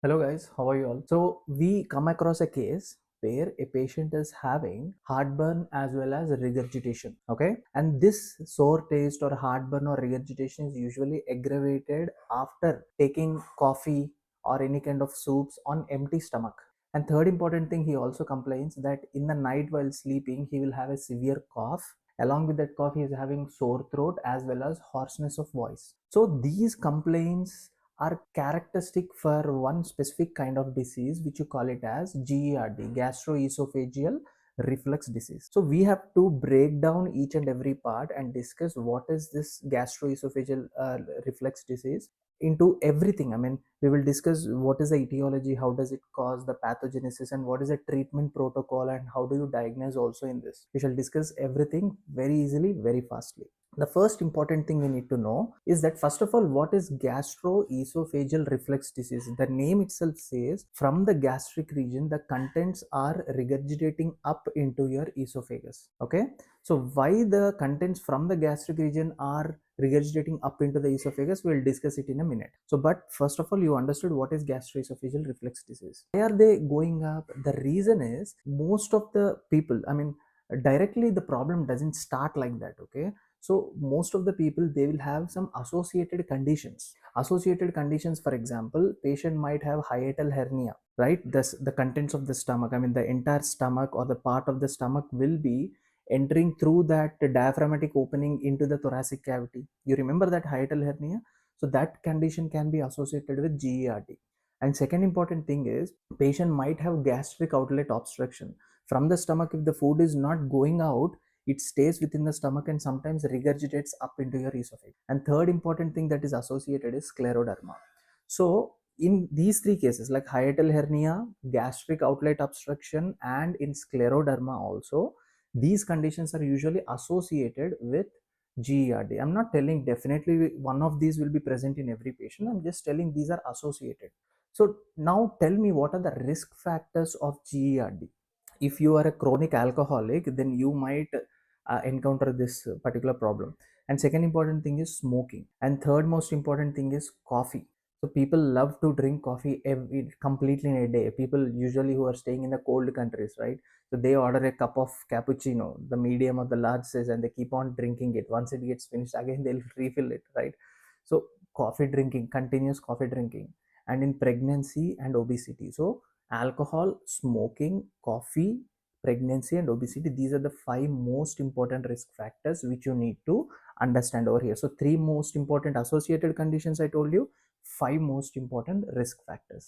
Hello guys, how are you all? So we come across a case where a patient is having heartburn as well as regurgitation. Okay, and this sore taste or heartburn or regurgitation is usually aggravated after taking coffee or any kind of soups on empty stomach. And third important thing, he also complains that in the night while sleeping, he will have a severe cough. Along with that cough, he is having sore throat as well as hoarseness of voice. So these complaints are characteristic for one specific kind of disease which you call it as GERD, gastroesophageal reflux disease. So we have to break down each and every part and discuss what is this gastroesophageal reflux disease into everything. I mean, we will discuss what is the etiology, how does it cause, the pathogenesis, and what is the treatment protocol, and how do you diagnose also in this. We shall discuss everything very easily, very fastly. The first important thing we need to know is that, first of all, what is gastroesophageal reflux disease? The name itself says from the gastric region the contents are regurgitating up into your esophagus. Okay, so why the contents from the gastric region are regurgitating up into the esophagus, we'll discuss it in a minute. So but first of all, you understood what is gastroesophageal reflux disease. Why are they going up? The reason is, most of the people, I mean, directly the problem doesn't start like that. Okay, so most of the people, they will have some associated conditions. For example, patient might have hiatal hernia, right? This, the contents of the stomach, I mean the entire stomach or the part of the stomach will be entering through that diaphragmatic opening into the thoracic cavity. You remember that hiatal hernia? So that condition can be associated with GERD. And second important thing is, patient might have gastric outlet obstruction from the stomach. If the food is not going out, it stays within the stomach and sometimes regurgitates up into your esophagus. And third important thing that is associated is scleroderma. So in these three cases, like hiatal hernia, gastric outlet obstruction, and in scleroderma also, these conditions are usually associated with GERD. I'm not telling definitely one of these will be present in every patient. I'm just telling these are associated. So now tell me, what are the risk factors of GERD? If you are a chronic alcoholic, then you might encounter this particular problem. And second important thing is smoking. And third most important thing is coffee. So people love to drink coffee completely in a day. People usually who are staying in the cold countries, right? So they order a cup of cappuccino, the medium or the large size, and they keep on drinking it. Once it gets finished, again they'll refill it, right? So coffee drinking, continuous coffee drinking, and in pregnancy and obesity. So alcohol, smoking, coffee, pregnancy, and obesity, these are the five most important risk factors which you need to understand over here. So three most important associated conditions I told you, five most important risk factors.